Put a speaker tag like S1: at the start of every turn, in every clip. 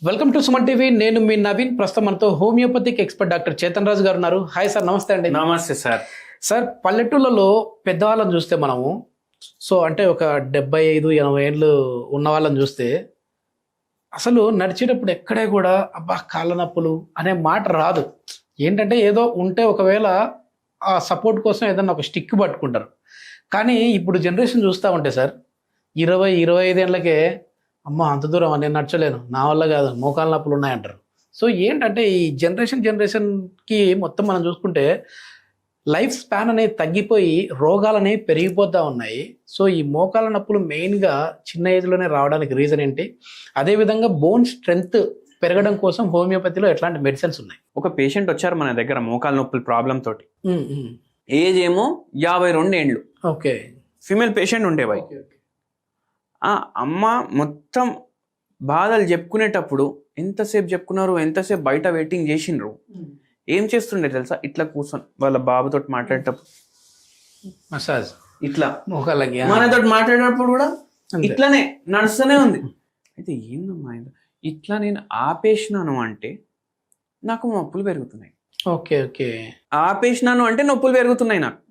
S1: Welcome to Suman TV. నేను మీ నవీన్. ప్రస్తుతం మనతో హోమియోపతిక్ ఎక్స్పర్ట్ డాక్టర్ చేతన్ రాజు గారు ఉన్నారు. హాయ్ సార్, నమస్తే అండి.
S2: నమస్తే సార్.
S1: సార్, పల్లెటూళ్ళలో పెద్దవాళ్ళని చూస్తే మనము అంటే ఒక 75-80 ఏళ్ళు ఉన్న వాళ్ళని చూస్తే అసలు నడిచేటప్పుడు ఎక్కడే కూడా అబ్బా కాళ్ళ నొప్పులు అనే మాట రాదు. ఏంటంటే ఏదో ఉంటే ఒకవేళ ఆ సపోర్ట్ కోసం ఏదన్నా ఒక స్టిక్ పట్టుకుంటారు. కానీ ఇప్పుడు జనరేషన్ చూస్తూ ఉంటే సార్ 20-25 ఏళ్ళకే అమ్మ అంత దూరం నేను నడచలేను, నా వల్ల కాదు, మోకాళ్ళ నొప్పులు ఉన్నాయంటారు. సో ఏంటంటే ఈ జనరేషన్కి మొత్తం మనం చూసుకుంటే లైఫ్ స్పాన్ అనేది తగ్గిపోయి రోగాలు అనేవి పెరిగిపోతూ ఉన్నాయి. సో ఈ మోకాళ్ళ నొప్పులు మెయిన్గా చిన్న ఏజ్లోనే రావడానికి రీజన్ ఏంటి? అదేవిధంగా బోన్ స్ట్రెంగ్త్ పెరగడం కోసం హోమియోపతిలో ఎట్లాంటి మెడిసిన్స్ ఉన్నాయి?
S2: ఒక పేషెంట్ వచ్చారు మన దగ్గర మోకాళ్ళ నొప్పుల ప్రాబ్లం తోటి. ఏజ్ ఏమో 52 ఏండ్లు.
S1: ఓకే.
S2: ఫీమేల్ పేషెంట్ ఉండేవాయి. ఆ అమ్మ మొత్తం బాధలు చెప్పుకునేటప్పుడు ఎంతసేపు చెప్పుకున్నారు, ఎంతసేపు బయట వెయిటింగ్ చేసిండ్రు. ఏం చేస్తుండే తెలుసా? ఇట్లా కూర్చొని వాళ్ళ బాబుతో మాట్లాడేటప్పుడు
S1: మసాజ్
S2: ఇట్లా
S1: మోకాళ్ళకి
S2: మనతో మాట్లాడేటప్పుడు కూడా ఇట్లానే నడుస్తూనే ఉంది. అయితే ఏందమ్మా ఇట్లా నేను ఆపేసినాను అంటే నాకు నొప్పులు పెరుగుతున్నాయి.
S1: Okay okay.
S2: ఆపేసినాను అంటే నొప్పులు పెరుగుతున్నాయి నాకు.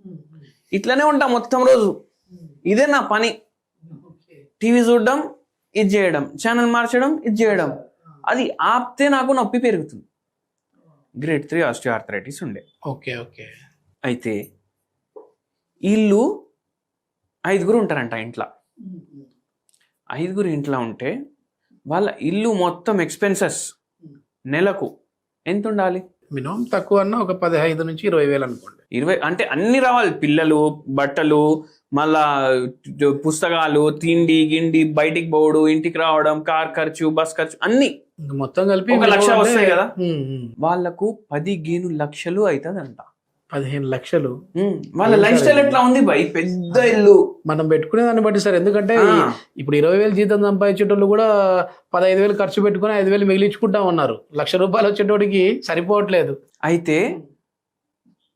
S2: ఇట్లానే ఉంటా మొత్తం రోజు. ఇదే నా పని. టీవీ చూడడం, ఇది చేయడం, ఛానల్ మార్చడం, ఇది చేయడం. అది ఆపితే నాకు నొప్పి పెరుగుతుంది. గ్రేడ్ 3 ఆస్టియోఆర్థరైటిస్ ఉండే.
S1: Okay okay.
S2: అయితే వీళ్ళు 5 ఉంటారంట ఇంట్లో. 5 ఇంట్లో ఉంటే వాళ్ళ ఇల్లు మొత్తం ఎక్స్పెన్సెస్ నెలకు ఎంత ఉండాలి?
S1: మినిమం తక్కువ అన్న ఒక 15-20 వేలు అనుకోండి.
S2: 20 అంటే అన్ని రావాలి. పిల్లలు, బట్టలు, మళ్ళా పుస్తకాలు, తిండి గిండి, బయటికి పోవడం, ఇంటికి రావడం, కార్ ఖర్చు, బస్ ఖర్చు అన్ని
S1: మొత్తం కలిపి
S2: 1 లక్ష వస్తాయి కదా. వాళ్ళకు 15 లక్షలు అవుతుందంట.
S1: 15 లక్షలు.
S2: వాళ్ళ లైఫ్ స్టైల్ ఎట్లా ఉంది బై? పెద్ద ఇల్లు.
S1: మనం పెట్టుకునే దాన్ని బట్టి సార్. ఎందుకంటే ఇప్పుడు 20,000 జీతం సంపాదించేటోళ్ళు కూడా 15,000 ఖర్చు పెట్టుకుని 5,000 మిగిలించుకుంటా ఉన్నారు. ₹1,00,000 వచ్చేటోడికి సరిపోవట్లేదు.
S2: అయితే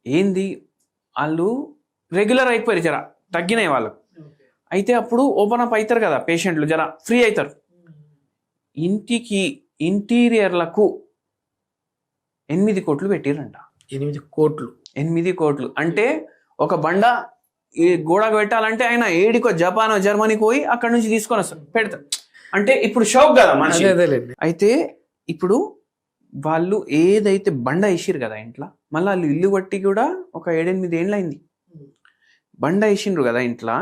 S2: ఏంది, వాళ్ళు రెగ్యులర్ అయిపోయారు, జర తగ్గినాయి వాళ్ళకు. అయితే అప్పుడు ఓపెన్ అప్ అవుతారు కదా పేషెంట్లు, జర ఫ్రీ అవుతారు. ఇంటికి ఇంటీరియర్లకు 8 కోట్లు పెట్టిరంట.
S1: 8 కోట్లు.
S2: 8 కోట్లు అంటే ఒక బండ ఈ గోడకు పెట్టాలంటే ఆయన ఏడికో జపానో జర్మనీకి పోయి అక్కడ నుంచి తీసుకొని వస్తారు, పెడతారు. అంటే ఇప్పుడు షాక్ కదా మనిషి. అయితే ఇప్పుడు వాళ్ళు ఏదైతే బండ వేసిరు కదా ఇంట్లో, మళ్ళీ వాళ్ళు ఇల్లు బట్టి కూడా ఒక 7-8 ఏళ్ళు అయింది. బండ వేసిండ్రు కదా ఇంట్లో,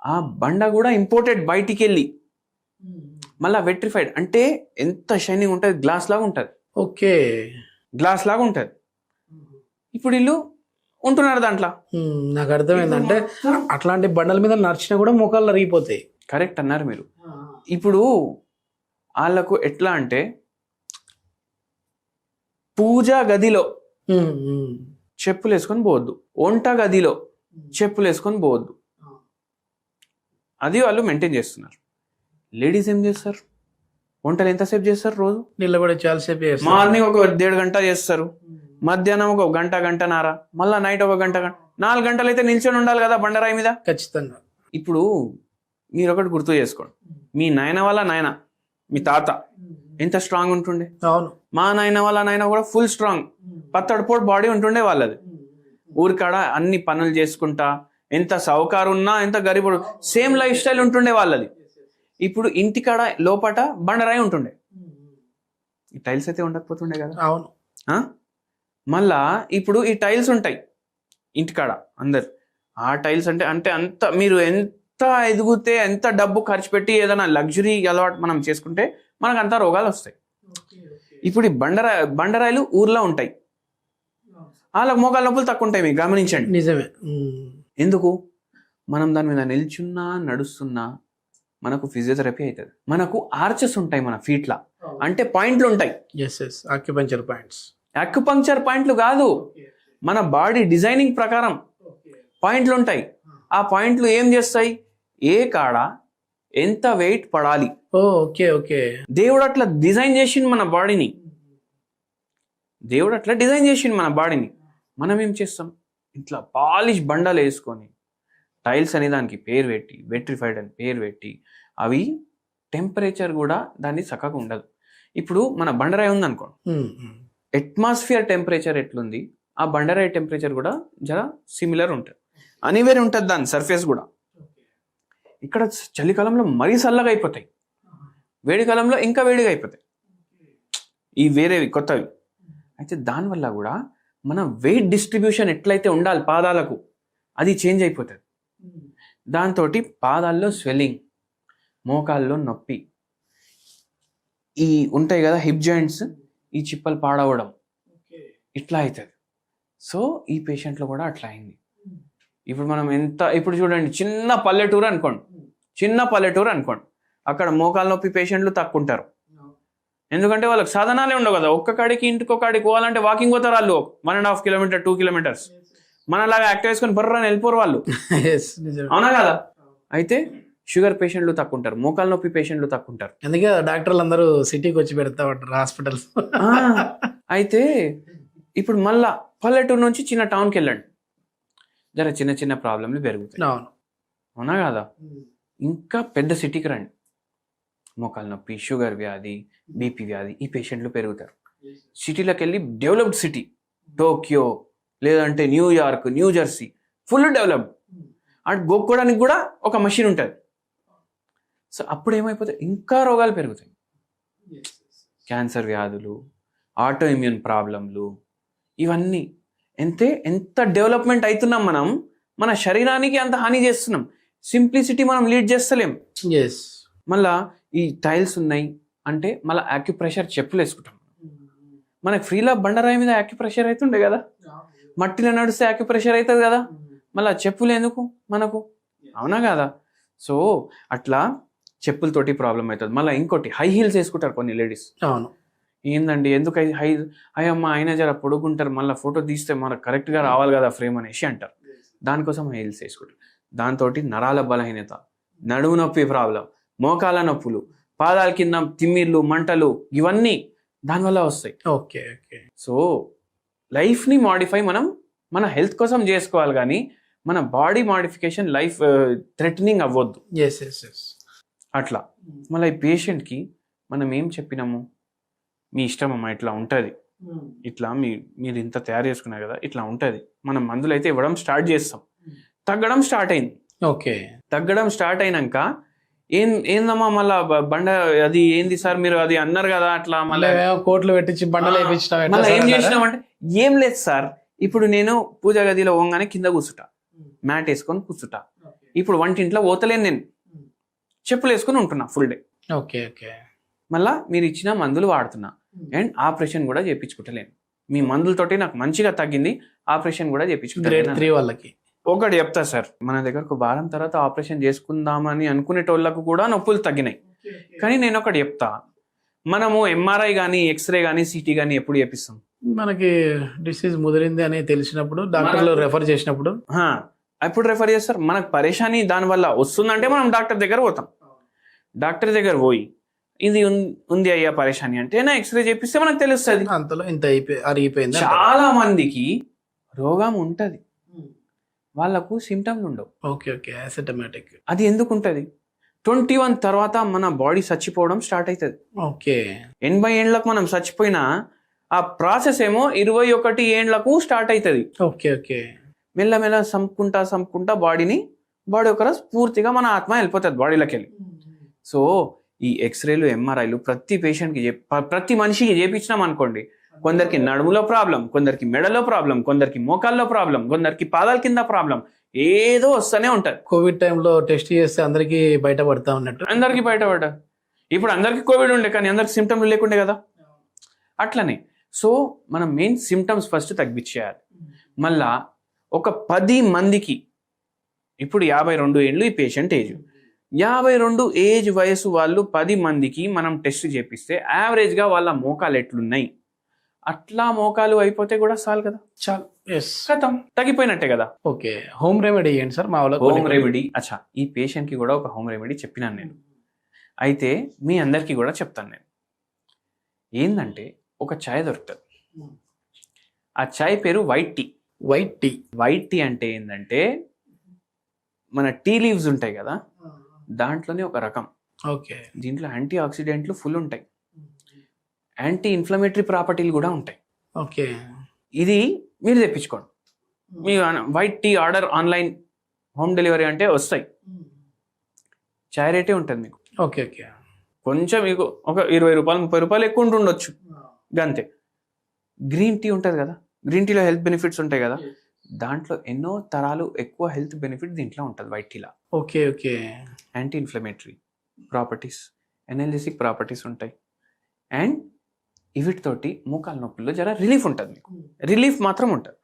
S2: ఆ బండ కూడా ఇంపోర్టెడ్ బయటికి వెళ్ళి మళ్ళీ వెట్రిఫైడ్. అంటే ఎంత షైనింగ్ ఉంటుంది, గ్లాస్ లాగా ఉంటుంది.
S1: ఓకే,
S2: గ్లాస్ లాగా ఉంటుంది. ఇప్పుడు వీళ్ళు ఉంటున్నారు దాంట్లో.
S1: నాకు అర్థమైందంటే అట్లాంటి బండల మీద నడిచినా కూడా మోకాళ్ళు అరిగిపోతాయి.
S2: కరెక్ట్ అన్నారు మీరు. ఇప్పుడు వాళ్ళకు ఎట్లా అంటే పూజా గదిలో చెప్పులు వేసుకొని పోవద్దు, వంట గదిలో చెప్పులు వేసుకొని పోవద్దు. అది వాళ్ళు మెయింటైన్ చేస్తున్నారు. లేడీస్ ఏం చేస్తారు? వంటలు ఎంతసేపు చేస్తారు రోజు?
S1: నిలబడి చాలాసేపు చేస్తారు.
S2: మార్నింగ్ ఒక 1.5 గంట చేస్తారు, మధ్యాహ్నం ఒక గంటన్నర, మళ్ళా నైట్ ఒక గంట 4 గంటలు అయితే నిల్చొని ఉండాలి కదా బండరాయి మీద.
S1: ఖచ్చితంగా.
S2: ఇప్పుడు మీరు ఒకటి గుర్తు చేసుకోండి, మీ నాయన వాళ్ళ నాయన, మీ తాత ఎంత స్ట్రాంగ్ ఉంటుండే.
S1: అవును.
S2: మా నాయన వాళ్ళ నాయన కూడా ఫుల్ స్ట్రాంగ్, పత్తడిపోటు బాడీ ఉంటుండే వాళ్ళది. ఊరికాడ అన్ని పనులు చేసుకుంటా, ఎంత సౌకారు ఉన్నా, ఎంత గరీబుడు, సేమ్ లైఫ్ స్టైల్ ఉంటుండే వాళ్ళది. ఇప్పుడు ఇంటికాడ లోపట బండరాయి ఉంటుండే, ఈ టైల్స్ అయితే ఉండకపోతుండే కదా.
S1: అవును.
S2: మళ్ళా ఇప్పుడు ఈ టైల్స్ ఉంటాయి ఇంటికాడ అందరు. ఆ టైల్స్ అంటే అంత మీరు ఎంత ఎదిగితే, ఎంత డబ్బు ఖర్చు పెట్టి ఏదైనా లగ్జరీ అలవాటు మనం చేసుకుంటే మనకు అంత రోగాలు వస్తాయి. ఇప్పుడు ఈ బండరాయిలు ఊర్లో ఉంటాయి, వాళ్ళకి మోకాళ్ళ నొప్పులు తక్కువ ఉంటాయి. మీకు గమనించండి.
S1: నిజమే.
S2: ఎందుకు? మనం దాని మీద నిల్చున్నా నడుస్తున్నా మనకు ఫిజియోథెరపీ అవుతుంది. మనకు ఆర్చెస్ ఉంటాయి మన ఫీట్లా, అంటే పాయింట్లు ఉంటాయి.
S1: Acupuncture points.
S2: అక్యుపంక్చర్ పాయింట్లు కాదు, మన బాడీ డిజైనింగ్ ప్రకారం పాయింట్లు ఉంటాయి. ఆ పాయింట్లు ఏం చేస్తాయి? ఏ కాడ ఎంత వెయిట్ పడాలి.
S1: Okay okay.
S2: దేవుడు అట్లా డిజైన్ చేసిండు మన బాడీని. మనం ఏం చేస్తాం? ఇట్లా పాలిష్ బండలు వేసుకొని టైల్స్ అనే దానికి పేరు పెట్టి, వెట్రిఫైడ్ అని పేరు పెట్టి, అవి టెంపరేచర్ కూడా దాన్ని చక్కగా ఉండదు. ఇప్పుడు మన బండరాయి ఉంది అనుకో, అట్మాస్ఫియర్ టెంపరేచర్ ఎట్లుంది ఆ బండరాయి టెంపరేచర్ కూడా జర సిమిలర్ ఉంటుంది, అనివేరి ఉంటుంది దాని సర్ఫేస్ కూడా. ఇక్కడ చలికాలంలో మరీ చల్లగా అయిపోతాయి, వేడి కాలంలో ఇంకా వేడిగా అయిపోతాయి ఈ వేరేవి కొత్తవి. అయితే దానివల్ల కూడా మన వెయిట్ డిస్ట్రిబ్యూషన్ ఎట్లయితే ఉండాలి పాదాలకు అది చేంజ్ అయిపోతుంది. దాంతో పాదాల్లో స్వెల్లింగ్, మోకాల్లో నొప్పి, ఈ ఉంటాయి కదా హిప్ జాయింట్స్, ఈ చిప్పలు పాడవడం ఇట్లా అవుతుంది. సో ఈ పేషెంట్లో కూడా అట్లా అయింది. ఇప్పుడు మనం ఇప్పుడు చూడండి చిన్న పల్లెటూరు అనుకోండి, అక్కడ మోకాలు నొప్పి పేషెంట్లు తక్కువ ఉంటారు. ఎందుకంటే వాళ్ళకి సాధనాలే ఉండవు కదా, ఒక్క కాడికి ఇంటికొకడికి పోవాలంటే వాకింగ్ పోతారు వాళ్ళు 1.5 కిలోమీటర్ 2 కిలోమీటర్స్. మనలాగా యాక్టివ్ వేసుకొని బర్రని వెళ్ళిపోరు వాళ్ళు, అవునా కదా. అయితే షుగర్ పేషెంట్లు తక్కువ ఉంటారు, మోకాలు నొప్పి పేషెంట్లు తక్కువ ఉంటారు.
S1: అందుకే డాక్టర్లు అందరూ సిటీకి వచ్చి పెడతా ఉంటారు హాస్పిటల్స్.
S2: అయితే ఇప్పుడు మళ్ళా పల్లెటూరు నుంచి చిన్న టౌన్కి వెళ్ళండి, జర చిన్న చిన్న ప్రాబ్లంలు పెరుగుతాయి, అవునా కదా. ఇంకా పెద్ద సిటీకి రండి, మోకాలు నొప్పి, షుగర్ వ్యాధి, బీపీ వ్యాధి ఈ పేషెంట్లు పెరుగుతారు. సిటీలోకి వెళ్ళి డెవలప్డ్ సిటీ టోక్యో లేదంటే New York, new Jersey full developed, అటు గోక్కోవడానికి కూడా ఒక మషిన్ ఉంటుంది. సో అప్పుడు ఏమైపోతాయి, ఇంకా రోగాలు పెరుగుతాయి, క్యాన్సర్ వ్యాధులు, ఆటో ఇమ్యూన్ ప్రాబ్లంలు, ఇవన్నీ. ఎంత డెవలప్మెంట్ అవుతున్నాం మనం, మన శరీరానికి అంత హాని చేస్తున్నాం, సింప్లిసిటీ మనం లీడ్ చేస్తలేం. మళ్ళా ఈ టైల్స్ ఉన్నాయి అంటే మళ్ళీ యాక్యుప్రెషర్ చెప్పులు వేసుకుంటాం. మనకు ఫ్రీలా బండరాయి మీద యాక్యుప్రెషర్ అవుతుండే కదా, మట్టిలో నడిస్తే యాక్యుప్రెషర్ అవుతుంది కదా, మళ్ళీ చెప్పులు ఎందుకు మనకు, అవునా కదా. సో అట్లా చెప్పులతోటి ప్రాబ్లం అవుతుంది. మళ్ళీ ఇంకోటి హై హీల్స్ వేసుకుంటారు కొన్ని లేడీస్.
S1: అవును,
S2: ఏందండి ఎందుకు అయ్యమ్మ ఆయన జర పొడుగుంటారు, మళ్ళీ ఫోటో తీస్తే మనకు కరెక్ట్గా రావాలి కదా ఫ్రేమ్ అనేసి అంటారు. దానికోసం హై హీల్స్ వేసుకుంటారు. దాంతో నరాల బలహీనత, నడుము నొప్పి ప్రాబ్లం, మోకాల నొప్పులు, పాదాల కింద తిమ్మిర్లు, మంటలు, ఇవన్నీ దానివల్ల వస్తాయి.
S1: Okay okay.
S2: సో లైఫ్ని మాడిఫై మనం మన హెల్త్ కోసం చేసుకోవాలి, కానీ మన బాడీ మాడిఫికేషన్ లైఫ్ థ్రెటనింగ్ అవ్వద్దు. అట్లా మళ్ళీ ఈ పేషెంట్కి మనం ఏం చెప్పినాము, మీ ఇష్టం అమ్మా ఇట్లా ఉంటుంది, ఇట్లా మీరు ఇంత తయారు చేసుకున్నారు కదా ఇట్లా ఉంటుంది, మనం మందులు అయితే ఇవ్వడం స్టార్ట్ చేస్తాం. తగ్గడం స్టార్ట్ అయింది.
S1: ఓకే,
S2: తగ్గడం స్టార్ట్ అయినాక ఏందమ్మా మళ్ళా బండ అది ఏంది సార్ మీరు అది అన్నారు కదా అట్లా మళ్ళీ
S1: కోట్లు పెట్టించి బండలు వేయించడం,
S2: మళ్ళీ ఏం చేసినామంటే ఏం లేదు సార్, ఇప్పుడు నేను పూజా గదిలో పోగానే కింద కూర్చుంటా, మ్యాట్ వేసుకొని కూర్చుంటా. ఇప్పుడు వంటింట్లో పోతలేను, నేను చెప్పులు వేసుకొని ఉంటున్నా ఫుల్ డే.
S1: Okay okay.
S2: మళ్ళా మీరు ఇచ్చిన మందులు వాడుతున్నా అండ్ ఆపరేషన్ కూడా చేయించుకుంటలేను. మీ మందులతోటి నాకు మంచిగా తగ్గింది, ఆపరేషన్ కూడా చేయించుకుంటా.
S1: వాళ్ళకి
S2: ఒకటి చెప్తా సార్, మన దగ్గరకు వారం తర్వాత ఆపరేషన్ చేసుకుందామని అనుకునేటోళ్ళకు కూడా నొప్పులు తగ్గినాయి. కానీ నేను ఒకటి చెప్తా, మనము ఎంఆర్ఐ కానీ ఎక్స్రే కానీ సిటీ కానీ ఎప్పుడు చేపిస్తాం,
S1: మనకి డిసీజ్ ముదిరింది అని తెలిసినప్పుడు డాక్టర్లు రెఫర్ చేసినప్పుడు
S2: ఎప్పుడు రెఫర్ చేస్తారు. మనకు పరేషాని దానివల్ల వస్తుందంటే మనం డాక్టర్ దగ్గర పోతాం. డాక్టర్ దగ్గర పోయి ఇది ఉంది అయ్యా పరేషాని అంటే నా ఎక్స్రే చేపిస్తే మనకు తెలుస్తుంది.
S1: అంతలో ఇంత అరిగిపోయింది.
S2: చాలా మందికి రోగం ఉంటది, వాళ్ళకు సిమ్టమ్లు ఉండవు.
S1: Okay okay, asymptomatic.
S2: అది ఎందుకు ఉంటుంది, 21 తర్వాత మన బాడీ చచ్చిపోవడం స్టార్ట్ అవుతుంది.
S1: ఓకే,
S2: 80 ఏండ్లకు మనం చచ్చిపోయినా ఆ ప్రాసెస్ ఏమో 21 ఏండ్లకు స్టార్ట్ అవుతుంది.
S1: Okay okay.
S2: మెల్లమెల్ల సంపుకుంటా బాడీ ఒక రోజు పూర్తిగా మన ఆత్మ వెళ్ళిపోతుంది బాడీలోకి వెళ్ళి. సో ఈ ఎక్స్రేలు ఎంఆర్ఐలు ప్రతి పేషెంట్కి ప్రతి మనిషికి చేయించినాం అనుకోండి, కొందరికి నడుములో ప్రాబ్లం, కొందరికి మెడలో ప్రాబ్లం, కొందరికి మోకాల్లో ప్రాబ్లం, కొందరికి పాదాల కింద ప్రాబ్లం, ఏదో వస్తూనే ఉంటుంది.
S1: కోవిడ్ టైంలో టెస్ట్ చేస్తే అందరికి బయటపడతా ఉన్నట్టు,
S2: అందరికి బయటపడ్డా. ఇప్పుడు అందరికి కోవిడ్ ఉండే కానీ అందరికి సిమ్టమ్లు లేకుండే కదా, అట్లనే. సో మనం మెయిన్ సిమ్టమ్స్ ఫస్ట్ తగ్గించేయాలి. మళ్ళా ఒక 10 మందికి, ఇప్పుడు 52 ఏళ్ళు ఈ పేషెంట్ ఏజ్, 52 ఏజ్ వయసు వాళ్ళు 10 మందికి మనం టెస్ట్ చేపిస్తే యావరేజ్గా వాళ్ళ మోకాలు ఎట్లున్నాయి, అట్లా మోకాలు అయిపోతే కూడా చాలు కదా,
S1: చాలు,
S2: కథం తగ్గిపోయినట్టే కదా.
S1: ఓకే, హోమ్ రెమెడీ ఏంటి సార్ మా వాళ్ళ?
S2: హోమ్ రెమెడీ, అచ్చా ఈ పేషెంట్కి కూడా ఒక హోమ్ రెమెడీ చెప్పినాను నేను. అయితే మీ అందరికీ కూడా చెప్తాను నేను. ఏంటంటే ఒక చాయ్ దొరుకుతుంది, ఆ చాయ్ పేరు వైట్ టీ. వైట్ టీ అంటే ఏంటంటే మన టీ లీవ్స్ ఉంటాయి కదా, దాంట్లోనే ఒక రకం.
S1: ఓకే,
S2: దీంట్లో యాంటీ ఆక్సిడెంట్లు ఫుల్ ఉంటాయి. యాంటీ ఇన్ఫ్లమేటరీ ప్రాపర్టీలు కూడా ఉంటాయి.
S1: ఓకే.
S2: ఇది మీరు తెప్పించుకోండి. మీ white tea order online home delivery అంటే వస్తాయి. చాయ్ రేటే ఉంటుంది మీకు.
S1: Okay okay.
S2: కొంచెం మీకు ఒక 20 రూపాయలు 30 రూపాయలు ఎక్కువ ఉంటుండొచ్చు గంతే. గ్రీన్ టీ ఉంటుంది కదా, గ్రీన్ టీలో హెల్త్ బెనిఫిట్స్ ఉంటాయి కదా, దాంట్లో ఎన్నో తరాలు ఎక్కువ హెల్త్ బెనిఫిట్ దీంట్లో ఉంటుంది వైట్ టీలా.
S1: Okay okay.
S2: Anti inflammatory properties, energetic properties ఉంటాయి. అండ్ వీటితోటి మోకాల నొప్పుల్లో జర రిలీఫ్ ఉంటుంది, మీకు రిలీఫ్ మాత్రం ఉంటుంది.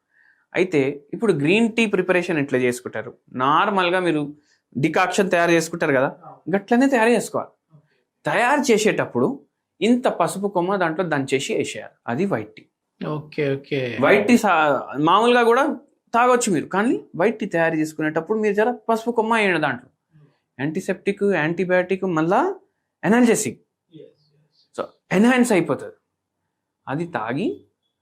S2: అయితే ఇప్పుడు గ్రీన్ టీ ప్రిపరేషన్ ఎట్లా చేసుకుంటారు? నార్మల్గా మీరు డికాక్షన్ తయారు చేసుకుంటారు కదా, గట్లనే తయారు చేసుకోవాలి. తయారు చేసేటప్పుడు ఇంత పసుపు కొమ్మ దాంట్లో దంచేసి వేసేయాలి, అది white tea.
S1: Okay okay.
S2: White tea మామూలుగా కూడా తాగొచ్చు మీరు, కానీ వైట్ టీ తయారు చేసుకునేటప్పుడు మీరు జర పసుపు కొమ్మ వేయండి దాంట్లో. యాంటీసెప్టిక్, యాంటీబయాటిక్, మళ్ళా ఎనర్జెసిక్, సో ఎన్హాన్స్ అయిపోతుంది. అది తాగి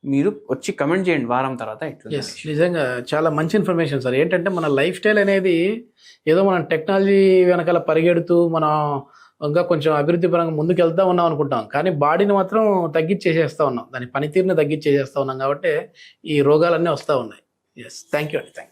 S2: మీరు వచ్చి కమెంట్ చేయండి వారం తర్వాత ఎట్లా.
S1: నిజంగా చాలా మంచి ఇన్ఫర్మేషన్ సార్. ఏంటంటే మన లైఫ్ స్టైల్ అనేది ఏదో మనం టెక్నాలజీ వెనకాల పరిగెడుతూ మనం ఇంకా కొంచెం అభివృద్ధి పరంగా ముందుకు వెళ్తా ఉన్నాం అనుకుంటాం, కానీ బాడీని మాత్రం తగ్గించేసేస్తా ఉన్నాం, దాని పనితీరుని తగ్గించేసేస్తా ఉన్నాం, కాబట్టి ఈ రోగాలన్నీ వస్తూ ఉన్నాయి. ఎస్, థ్యాంక్ యూ అండి. Thank you.